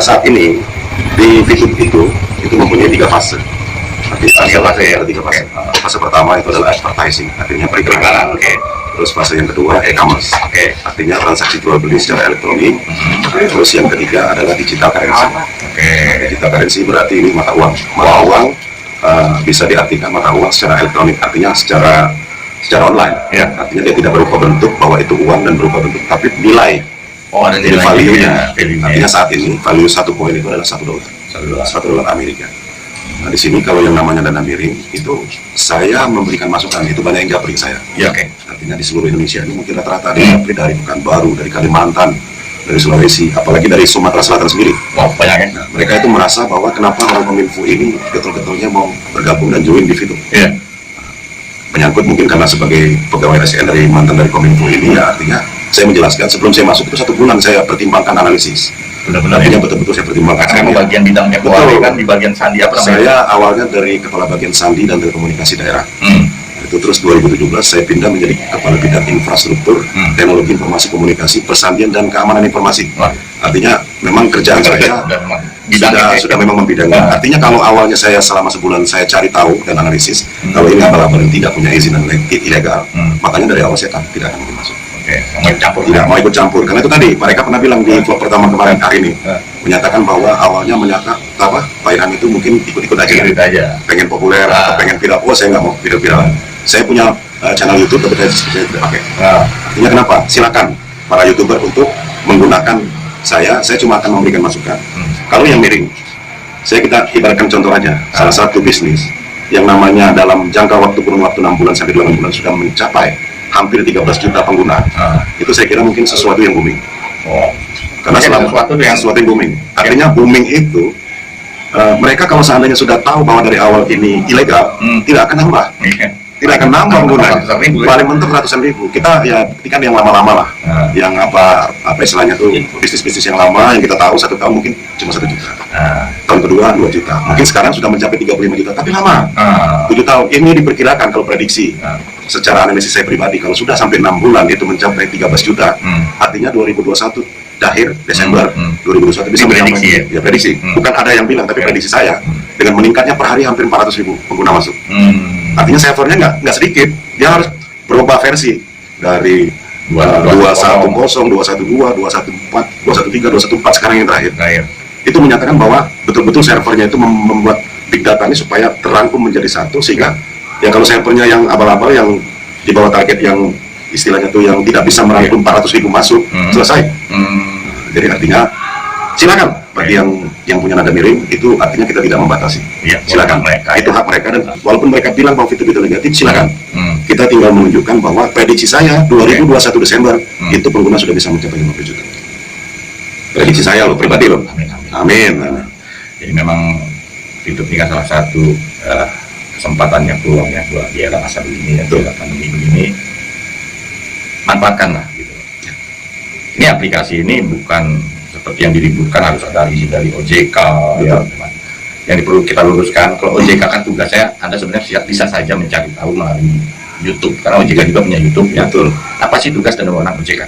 saat ini di VTube itu mempunyai 3 fase. Ada 3 fase. Fase pertama itu adalah advertising, artinya periklanan. Terus fase yang kedua e-commerce, artinya transaksi jual beli secara elektronik. Terus yang ketiga adalah digital currency. Digital currency berarti ini mata uang. Mata uang bisa diartikan mata uang secara elektronik, artinya secara online. Artinya dia tidak berupa bentuk bahwa itu uang dan berupa bentuk, tapi nilai. Ada nilai value-nya. Artinya saat ini value 1 koin itu adalah $1. $1 Amerika. Nah, di sini kalau yang namanya dana miring itu saya memberikan masukan, itu banyak yang japri saya. Artinya di seluruh Indonesia ini mungkin rata-rata ada yang japri dari Pekanbaru, dari Kalimantan, dari Sulawesi, apalagi dari Sumatera Selatan sendiri. Banyak. Nah, mereka itu merasa bahwa kenapa orang Kominfo ini getol-getolnya mau bergabung dan join di situ. Menyangkut mungkin karena sebagai pegawai ASN dari mantan dari Kominfo ini, ya artinya saya menjelaskan sebelum saya masuk itu 1 bulan saya pertimbangkan analisis. Artinya betul-betul saya pertimbangkan. Karena bagian bidangnya kan di bagian sandi apa namanya? Saya awalnya dari kepala bagian sandi dan telekomunikasi daerah. Itu terus 2017 saya pindah menjadi kepala bidang infrastruktur, teknologi informasi komunikasi, persandian dan keamanan informasi. Artinya memang kerjaan saya sudah memang membidangi. Artinya kalau awalnya saya selama sebulan saya cari tahu dan analisis, kalau ini abal-abal yang tidak punya izin dan ilegal, makanya dari awal saya tidak akan mungkin masuk. Tidak mau ikut campur, karena itu tadi mereka pernah bilang di vlog pertama kemarin hari ini, menyatakan bahwa awalnya Pak Irham itu mungkin ikut-ikut aja, pengen populer atau pengen viral. Saya nggak mau viral. Saya punya channel YouTube tapi saya tidak pakai. Artinya kenapa? Silakan para YouTuber untuk menggunakan saya cuma akan memberikan masukan. Kalau yang miring, kita ibaratkan contoh aja, salah satu bisnis yang namanya dalam jangka waktu kurun waktu 6 bulan sampai 8 bulan sudah mencapai hampir 13 juta pengguna. Itu saya kira mungkin sesuatu yang booming. Karena sesuatu yang booming. Artinya booming itu mereka kalau seandainya sudah tahu bahwa dari awal ini ilegal, tidak akan nambah. Tidak akan nambah penggunanya. Paling mentok ratusan ribu. Kita ya kan yang lama-lama lah. Yang apa istilahnya tuh bisnis-bisnis yang lama yang kita tahu 1 tahun mungkin cuma 1 juta. Tahun kedua 2 juta. Mungkin sekarang sudah mencapai 35 juta. Tapi lama. 7 tahun. Ini diperkirakan kalau prediksi. Secara analisis saya pribadi, kalau sudah sampai 6 bulan itu mencapai 13 juta, artinya 2021 akhir Desember 2021 bisa prediksi prediksi. Bukan ada yang bilang, tapi prediksi saya dengan meningkatnya per hari hampir 400.000 pengguna masuk. Artinya servernya nggak sedikit, dia harus berubah versi dari 210, 212, 214, 213, 214 sekarang yang terakhir. Itu menyatakan bahwa betul-betul servernya itu membuat big data ini supaya terangkum menjadi satu, sehingga ya kalau servernya yang abal-abal yang di bawah target yang istilahnya tuh yang tidak bisa merangkum 400.000 masuk, selesai. Jadi artinya silakan bagi yang punya nada miring, itu artinya kita tidak membatasi. Silakan, itu hak mereka, dan walaupun mereka bilang bahwa itu negatif, silakan. Kita tinggal menunjukkan bahwa prediksi saya 2021 Desember itu pengguna sudah bisa mencapai 50 juta. Prediksi saya loh, pribadi loh. Amin. Jadi memang hidup ini kan salah satu kesempatannya, peluangnya buat di era masa begini, di era pandemi begini, manfaatkanlah gitu. Ini aplikasi ini bukan seperti yang diributkan harus ada izin dari OJK, yang perlu kita luruskan. Kalau OJK kan tugasnya Anda sebenarnya bisa saja mencari tahu melalui YouTube, karena OJK juga punya YouTube ya. Apa sih tugas dan wewenang OJK?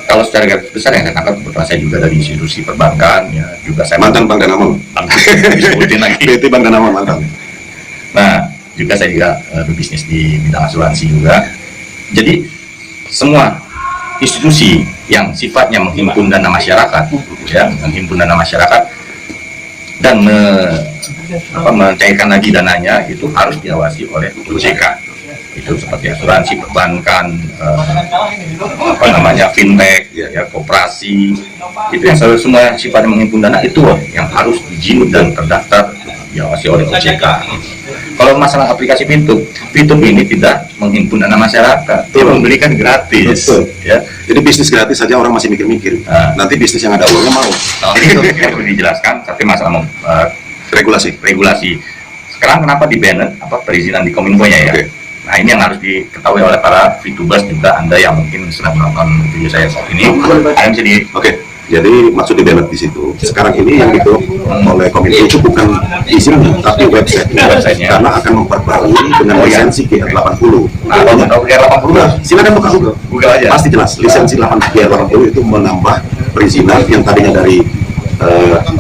Kalau secara garis besar yang saya tangkap, kebetulan saya juga dari institusi perbankan, ya juga saya mantan Bank Danamon, disebutin lagi PT Bank Danamon mantan. Nah, juga saya juga berbisnis di bidang asuransi juga. Jadi semua institusi yang sifatnya menghimpun dana masyarakat, ya, menghimpun dana masyarakat dan mencairkan lagi dananya, itu harus diawasi oleh OJK. Itu seperti asuransi, perbankan, fintech, ya, koperasi, itu yang semua sifatnya menghimpun dana itu yang harus izin dan terdaftar diawasi oleh OJK. Kalau masalah aplikasi Fitup ini tidak menghimpun dana masyarakat, dia memberikan gratis. Ya. Jadi bisnis gratis saja orang masih mikir-mikir. Nanti bisnis yang ada uangnya mau. Itu perlu dijelaskan. Tapi masalah regulasi. Sekarang kenapa di banned perizinan di Kominfo-nya ya? Nah, ini yang harus diketahui oleh para VTubers juga, Anda yang mungkin sedang menonton video saya saat ini. Bisa di Jadi maksud di banned di situ. Sekarang ini yang ditutup oleh Kominfo itu bukan izinnya, tapi websitenya, karena akan memperbarui dengan lisensi GR80. GR80, silakan buka Google aja. Pasti jelas lisensi GR80 itu menambah perizinan yang tadinya dari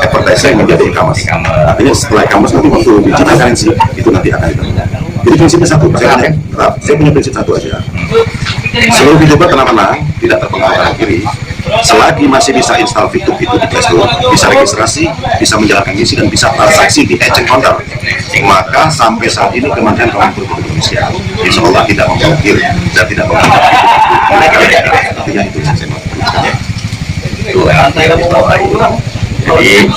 advertising menjadi e-commerce. Artinya setelah e-commerce nanti waktu digital currency itu nanti akan diterapkan. Jadi prinsipnya satu, saya punya prinsip satu aja. Seluruh VTuber tenang-tenang, tidak terpengaruh kanan kiri. Selagi masih bisa install fitur itu di Play Store, bisa registrasi, bisa menjalankan misi dan bisa transaksi di agent counter, maka sampai saat ini Kementerian Kominfo Indonesia insya Allah tidak memblokir dan tidak memblokir. Artinya itu yang saya mau. Itu yang saya bawain. Jadi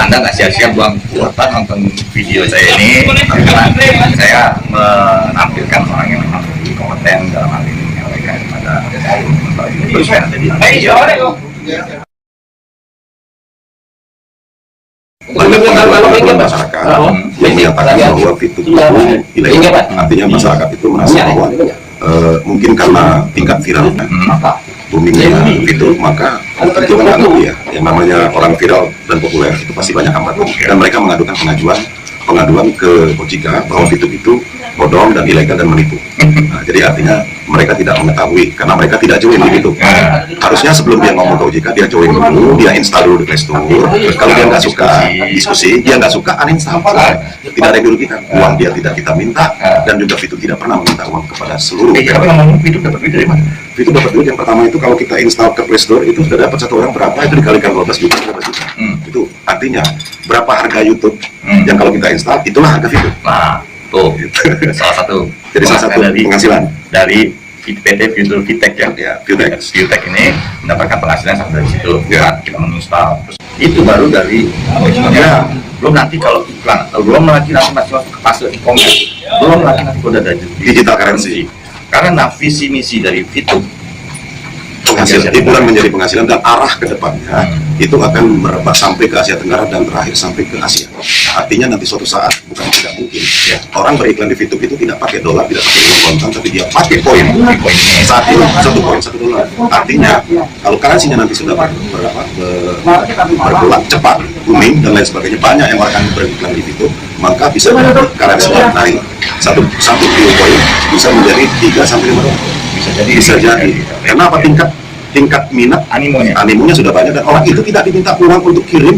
Anda nggak sia-sia buang kuota nonton video saya ini, karena saya menampilkan orang yang memang kompeten dalam hal ini menyampaikan kepada yang ada di Indonesia. Banyak pengaduan masyarakat yang menyatakan bahwa fitur itu ilegal. Artinya masyarakat itu merasa bahwa mungkin karena tingkat viralnya, boomingnya fitur, maka itu kan ya, yang namanya orang viral dan populer itu pasti banyak hambatan. Dan mereka mengadukan pengaduan ke OJK bahwa fitur itu bodong dan ilegal dan menipu. Nah, jadi artinya mereka tidak mengetahui karena mereka tidak join di YouTube. Harusnya sebelum dia ngomong ke OJK dia join dulu, dia install dulu di Play Store. Kalau dia nggak suka diskusi, dia nggak suka uninstall. Tidak ada yang dirugikan. Uang dia tidak kita minta dan juga fitur tidak pernah meminta uang kepada seluruh. Tapi ngomong fitur dapat duit dari mana? Fitur dapat duit yang pertama itu kalau kita install ke Play Store itu sudah dapat satu orang berapa itu dikalikan 12 juta, 12 juta. Itu artinya berapa harga YouTube yang kalau kita install itulah harga fitur. Nah, tuh salah satu. Jadi salah satu penghasilan dari PT Future Vitek ya, Vitek ini mendapatkan penghasilan sampai dari situ. Ya, kita menginstal. Itu baru dari ya. Belum nanti kalau iklan, belum lagi nanti masih masuk ke fase e-commerce, belum lagi nanti udah dari digital currency. Karena visi misi dari Vitek penghasilan hiburan menjadi penghasilan dan arah ke depannya itu akan merebak sampai ke Asia Tenggara dan terakhir sampai ke Asia. Artinya nanti suatu saat bukan tidak mungkin orang beriklan di Vitek itu tidak pakai dolar, tidak pakai uang kontan, tapi dia pakai koin. Saat ini satu koin $1. Artinya kalau currency-nya nanti sudah bergerak cepat, booming dan lain sebagainya, banyak yang akan beriklan di Vitek, maka bisa jadi currency-nya naik. Satu koin bisa menjadi 3 sampai 5 dolar. Bisa jadi. Kenapa? Tingkat minat animonya sudah banyak dan orang itu tidak diminta uang untuk kirim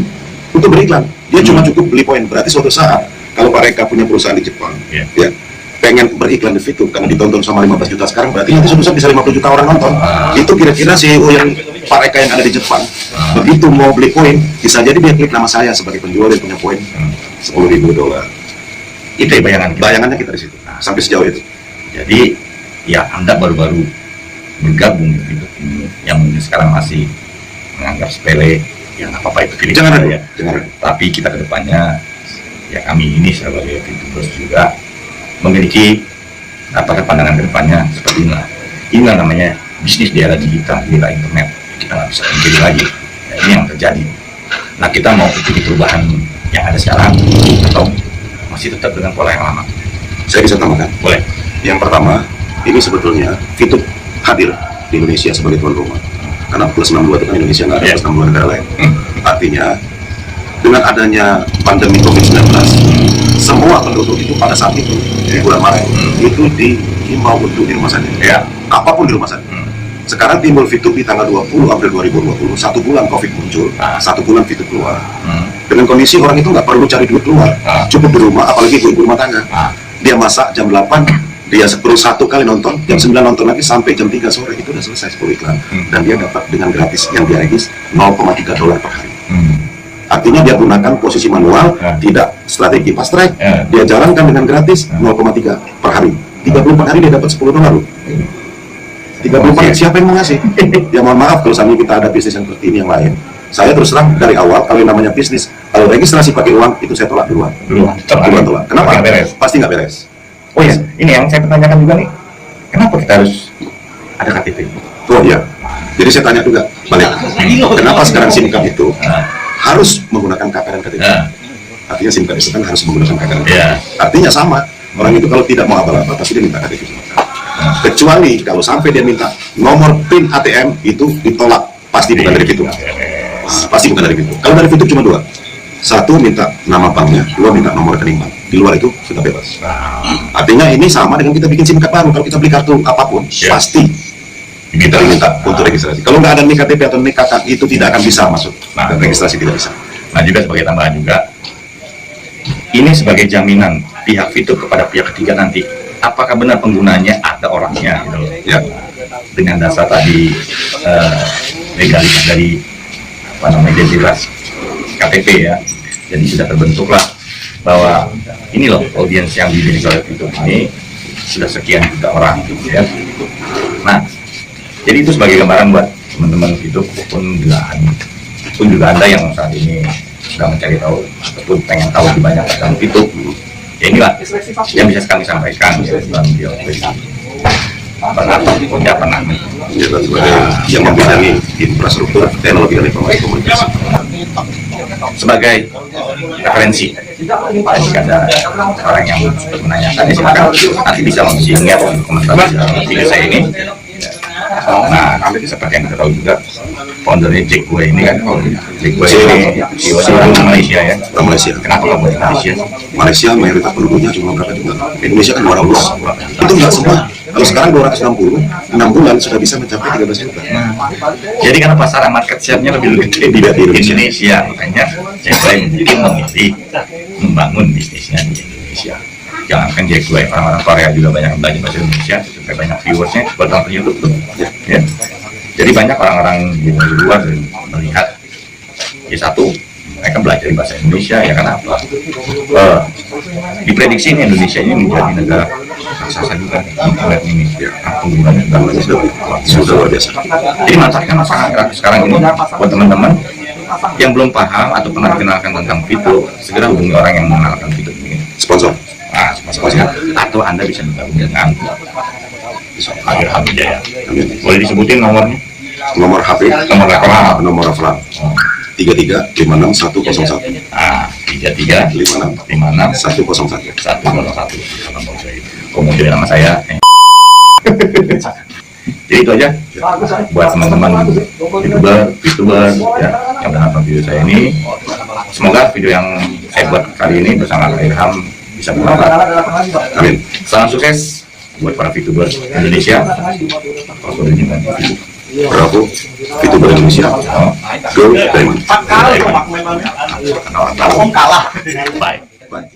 untuk beriklan, dia cuma cukup beli poin. Berarti suatu saat kalau Pak Reka punya perusahaan di Jepang ya pengen beriklan di Vitek karena ditonton sama 15 juta sekarang, berarti nanti suatu saat bisa 50 juta orang nonton. Itu kira-kira CEO yang Pak Reka yang ada di Jepang begitu mau beli poin, bisa jadi dia klik nama saya sebagai penjual yang punya poin $10.000. Itu ya bayangannya kita di situ sampai sejauh itu. Jadi ya Anda baru-baru bergabung di Vitek ini yang mungkin sekarang masih menganggap sepele, yang apa-apa itu pilih jangan ya. Tapi kita kedepannya ya kami ini sebagai VTubers juga memiliki pandangan kedepannya seperti inilah. Inilah namanya bisnis di era digital, di era internet. Kita nggak bisa pilih lagi. Ya, ini yang terjadi. Nah, kita mau ikuti perubahan yang ada sekarang atau masih tetap dengan pola yang lama? Saya bisa tambahkan. Boleh. Yang pertama, ini sebetulnya Vitek hadir di Indonesia sebagai tuan rumah. Karena plus 62 itu kan Indonesia, nggak ada plus 62 negara lain. Artinya, dengan adanya pandemi COVID-19, semua penduduk itu pada saat itu, di bulan Maret, itu dihimbau untuk di rumah saja. Apapun di rumah saja. Sekarang timbul Vitek di tanggal 20 April 2020, 1 bulan COVID muncul, 1 bulan Vitek keluar. Dengan kondisi orang itu nggak perlu cari duit keluar, cukup di rumah, apalagi ibu rumah tangga. Dia masak jam 8, dia perlu 1 kali nonton, jam 9 nonton lagi sampai jam 3 sore, itu udah selesai 10 iklan. Dan dia dapat dengan gratis yang dia regis $0,3 per hari. Artinya dia gunakan posisi manual, tidak strategi fast track, dia jalankan dengan gratis 0,3 per hari. 34 hari dia dapat $10 loh. 34, siapa yang mau ngasih? Ya mohon maaf kalau sambil kita ada bisnis yang seperti ini yang lain. Saya terus terang dari awal kalau yang namanya bisnis, kalau registrasi pakai uang itu saya tolak duluan. Tolak. Kenapa? Pasti nggak beres. Oh ya, ini yang saya pertanyakan juga nih, kenapa kita harus ada KTP? Oh iya, jadi saya tanya juga balik, kenapa sekarang SIM card itu harus menggunakan KK dan KTP? Artinya SIM card itu kan harus menggunakan KK dan KTP. Artinya sama, orang itu kalau tidak mau apa-apa pasti dia minta KTP. Kecuali kalau sampai dia minta nomor PIN ATM itu ditolak, pasti bukan dari Vitek. Pasti bukan dari Vitek. Kalau dari Vitek cuma 2. 1 minta nama banknya, 2 minta nomor rekening bank. Di luar itu sudah bebas. Artinya ini sama dengan kita bikin SIM card baru. Kalau kita beli kartu apapun, pasti diminta untuk registrasi. Kalau nggak ada nik KTP atau nik KK itu tidak akan bisa masuk. Nah, registrasi tidak bisa. Nah juga sebagai tambahan juga, ini sebagai jaminan pihak Fitur kepada pihak ketiga nanti, apakah benar penggunanya ada orangnya gitu loh. Ya. Dengan dasar tadi legalitas dari identitas KTP ya, jadi sudah terbentuklah bahwa ini loh audiens yang dimiliki oleh Fitur ini sudah sekian juta orang gitu ya. Nah, jadi itu sebagai gambaran buat teman-teman Fitur pun juga Anda yang saat ini sedang mencari tahu ataupun pengen tahu lebih banyak tentang Fitur. Ya inilah yang bisa kami sampaikan ya, dalam video pernah sebagai yang membidangi infrastruktur teknologi dan informasi komunikasi sebagai referensi. Jika ada orang yang menanyakan, ya silakan nanti bisa mengisi atau komentar di video saya ini. Nah, seperti yang kita tahu juga, foundernya Jack Gue ini kan, Jack Gue ini CEO orang Malaysia ya. Orang Malaysia. Kenapa kamu di Malaysia? Malaysia mayoritas penduduknya cuma berapa juga? Indonesia kan 200. Itu nggak semua. Kalau sekarang 260, 6 bulan sudah bisa mencapai 13 juta. Jadi karena pasar market share-nya lebih gede di Indonesia, makanya Jack Gue mungkin memilih membangun bisnisnya di Indonesia. Jangankan Jack Gue, orang-orang Korea juga banyak yang belajar bahasa Indonesia, sampai banyak viewersnya buat nonton YouTube tuh. Ya. Jadi banyak orang-orang di luar melihat, ya satu, mereka belajar bahasa Indonesia, ya kenapa? Diprediksi ini Indonesia ini menjadi negara raksasa juga internet ini, penggunanya sudah luar biasa. Jadi manfaatkan sekarang ini buat teman-teman yang belum paham atau pernah dikenalkan tentang Fitur, segera hubungi orang yang mengenalkan Fitur ini. Sponsor. Atau Anda bisa bergabung dengan Agerham Jaya. Boleh disebutin nomornya? Nomor HP, Nomor rekening. nomor referral 3356101. 335656 101. Kemudian nama saya. Jadi itu aja buat teman-teman YouTuber ya, yang menonton video saya ini. Semoga video yang saya buat kali ini bersama Agerham bisa bermanfaat. Amin. Salam sukses buat para VTuber Indonesia. Bravo, VTuber Indonesia. Go Diamond. Bye. Bye.